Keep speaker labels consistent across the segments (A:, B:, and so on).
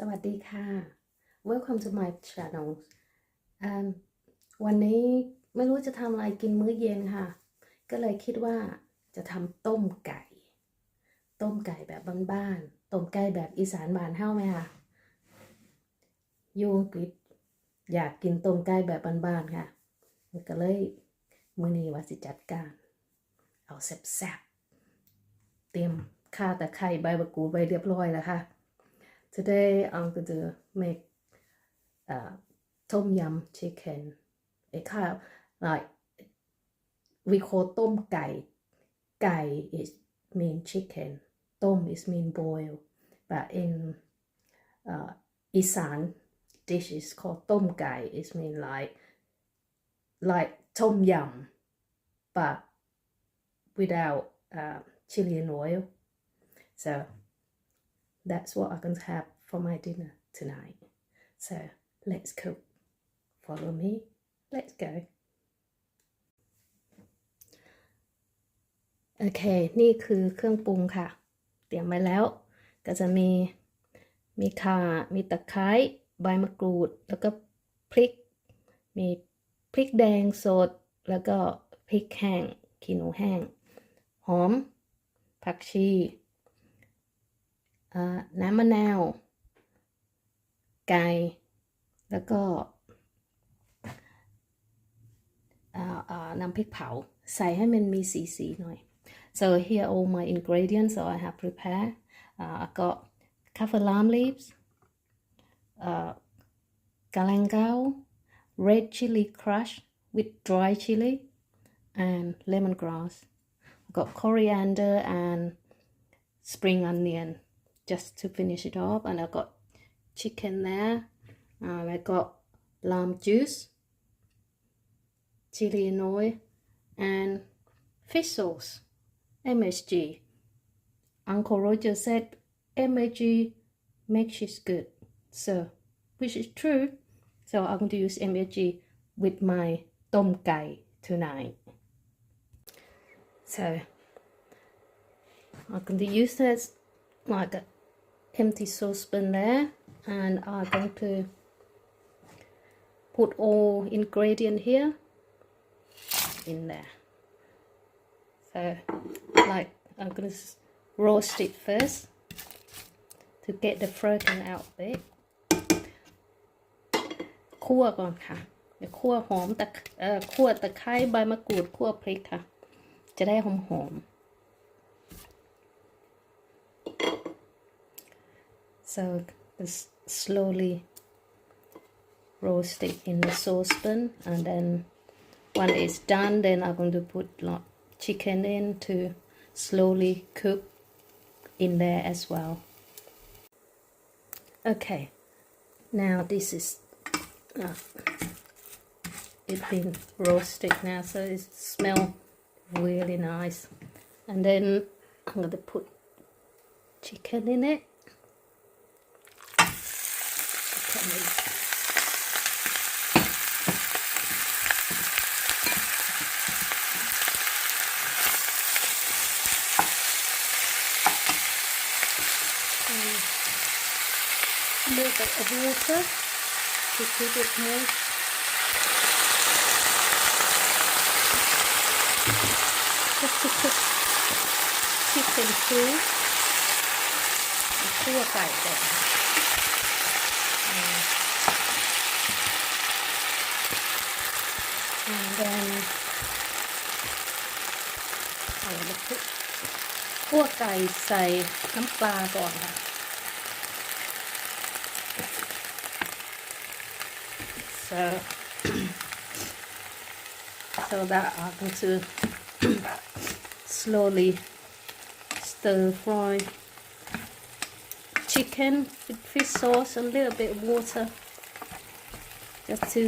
A: สวัสดีค่ะ Welcome to my channel วันนี้ไม่รู้จะทำอะไรกินมื้อเย็นค่ะก็เลยคิดว่าจะทำต้มไก่แบบบ้านๆต้มไก่แบบอีสานบ้านเฮาไหมคะอยู่อังกฤษอยากกินต้มไก่แบบบ้านๆค่ะก็เลยมื้อนี้ว่าสิจัดการเอาแซ่บๆเตรียมข่าตะไคร้ใบมะกรูดไว้เรียบร้อยแล้วค่ะToday I'm going to make tom yum chicken. It kind of like we call tom gai. Gai is mean chicken. Tom is mean boil. But in Issan dish is called tom gai. It mean like tom yum, but without chili and oil. So.That's what I'm going to have for my dinner tonight. So let's cook. Follow me. Let's go. โอเคนี่คือเครื่องปรุงค่ะเตรียมไว้แล้วก็จะมีข่ามีตะไคร้ใบมะกรูดแล้วก็พริกมีพริกแดงสดแล้วก็พริกแห้งขี้หนูแห้งหอมผักชีน้ำมะนาวไก่แล้วก็น้ำพริกเผาใส่ให้มันมีสีหน่อย so here all my ingredients so I have prepared I got kaffir lime leaves galangal red chili crush with dry chili and lemongrass I got coriander and spring onion just to finish it off and I got chicken there I got lime juice chili and oil and fish sauce MSG Uncle Roger said MSG makes it good so which is true so I'm going to use MSG with my tom gai tonight so I'm going to use this like an empty saucepan there and I'm going to put all ingredient here in there so like I'm going to roast it first to get the fragrance out of it คั่วก่อนค่ะเดี๋ยวคั่วหอมคั่วตะไคร้ใบมะกรูดคั่วพริกค่ะจะได้หอมSo just slowly roast it in the saucepan and then when it's done then I'm going to put like chicken in to slowly cook in there as well. Okay, now this is it's been roasted now so it smells really nice and then I'm going to put chicken in it.เลือกแบบ water to keep it moist just to cook chicken too คั่วไก่ก่อนand then คั่วไก่ใส่น้ำปลาก่อนค่ะso that I'm going to slowly stir fry chicken with fish sauce a little bit of water just to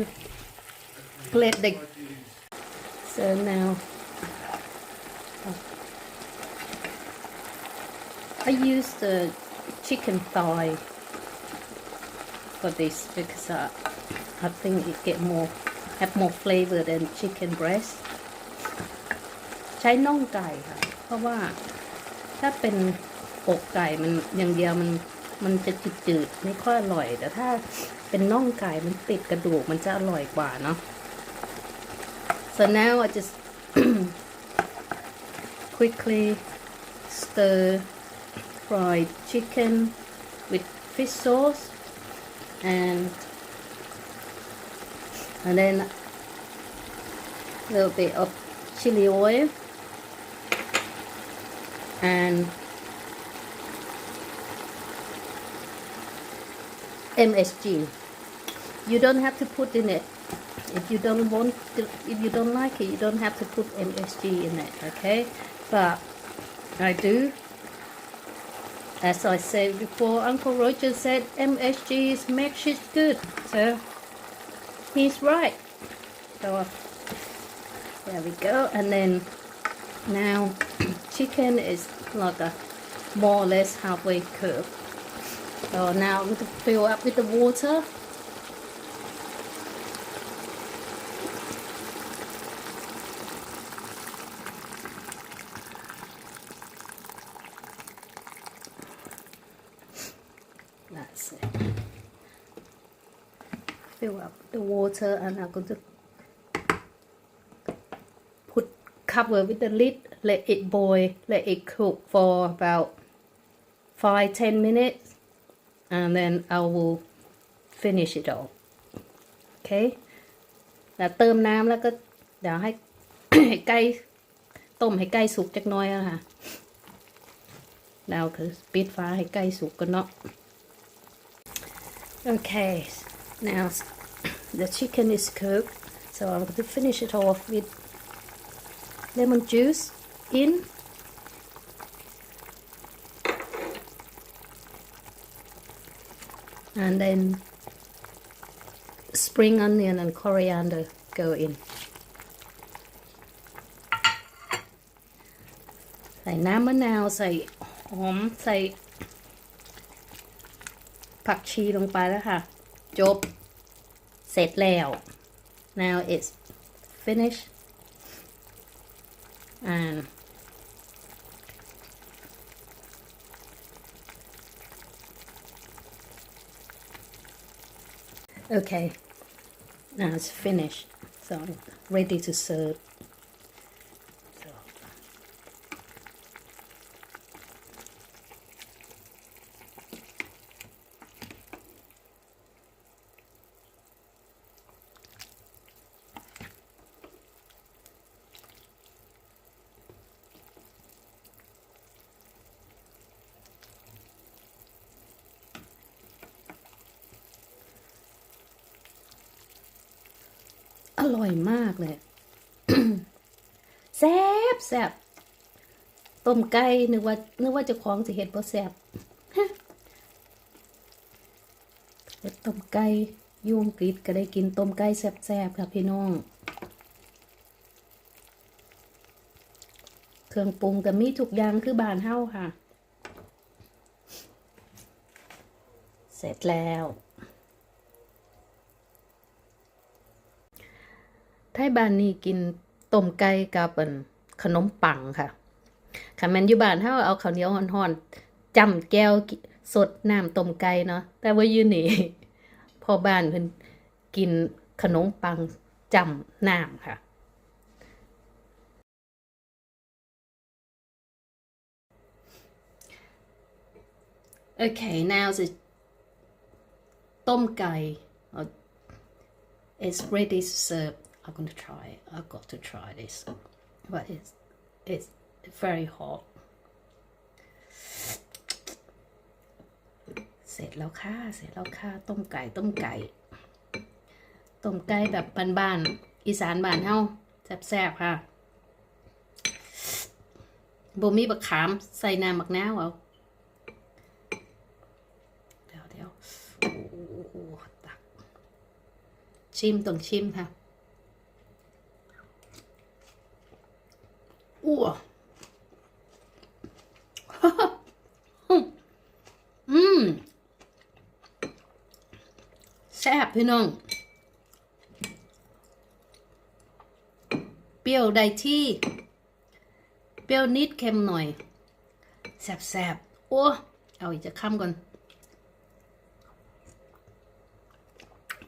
A: let the so now I use the chicken thigh for this because I think it have more flavor than chicken breast ใช้น่องไก่ค่ะเพราะว่าถ้าเป็นอกไก่มันอย่างเดียวมัน มันจะจืดๆไม่ค่อยอร่อยแต่ถ้าเป็นน่องไก่มันติดกระดูกมันจะอร่อยกว่าเนาะ so now I just quickly stir fried chicken with fish sauce and then a little bit of chili oil and MSG. You don't have to put in it if you don't want to, if you don't like it, you don't have to put MSG in it, okay? But I do. As I said before, Uncle Roger said MSG makes it good, so he's right. So there we go. And then now chicken is like a more or less halfway cooked. So now I'm going to fill up with the water. That's it. Fill up the water and I'm going to cover with the lid, let it boil, let it cook for about 5-10 minutes and then I will finish it all. Okay แล้วเติมน้ำแล้วก็เดี๋ยวให้ ให้ไก่ต้มให้ไก่สุกจักหน่อยอะค่ะแล้วคือปิดฟ้าให้ไก่สุกกันเนาะ Okay now the chicken is cooked so I'm going to finish it off with lemon juice in and then spring onion and coriander go in ใส่น้ำมะนาวใส่หอมใส่ผักชีลงไปแล้วค่ะจบเสร็จแล้ว now it's finished and okay now it's finished so ready to serve so. อร่อยมากเลย แซ่บแซ่บต้มไก่นึกว่าจะคล้องสิเห็ดบ่แซ่บ ต้มไก่ยุ่งกรีดก็ได้กินต้มไก่แซ่บๆค่ะพี่น้องเครื่องปรุงก็มีทุกอย่างคือบ้านเฮาค่ะเสร็จแล้วไทยบ้านนี้กินต้มไก่กับขนมปังค่ะค่ะแม่นอยู่บ้านเฮาเอาข้าวเหนียวฮ้อนๆจ้ำแก้วสดน้ำต้มไก่เนาะแต่ว่าอยู่นี่ พ่อบ้านเพิ่นกินขนมปังจ้ำน้ำค่ะ Okay now the ต้มไก่ it's ready to serve I'm going to try it. I've got to try this but it's very hot เสร็จแล้วค่ะต้มไก่แบบบ้านๆอีสานบ้านเฮาแซ่บๆค่ะบ่มีบักขามใส่น้ำบักนาวเอาเดี๋ยวโอ้โหตักต้องชิมค่ะอ้วแซ่บพี่น้องเปรี้ยวได้ที่เปรี้ยวนิดเค็มหน่อยแซ่บโอ้เอาอีกจะข้ามก่อน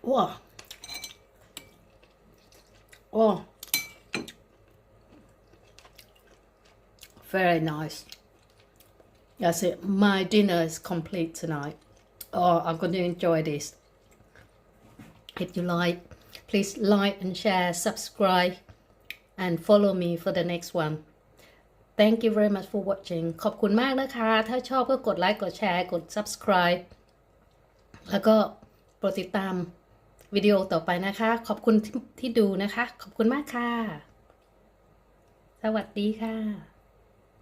A: Wow. Oh, very nice. That's it. My dinner is complete tonight. Oh, I'm going to enjoy this. If you like, please like and share, subscribe, and follow me for the next one. Thank you very much for watching. ขอบคุณมากนะคะ ถ้าชอบก็กดไลค์ กดแชร์ กด subscribe แล้วก็โปรดติดตามวิดีโอต่อไปนะคะ ขอบคุณที่ดูนะคะ ขอบคุณมากค่ะ สวัสดีค่ะ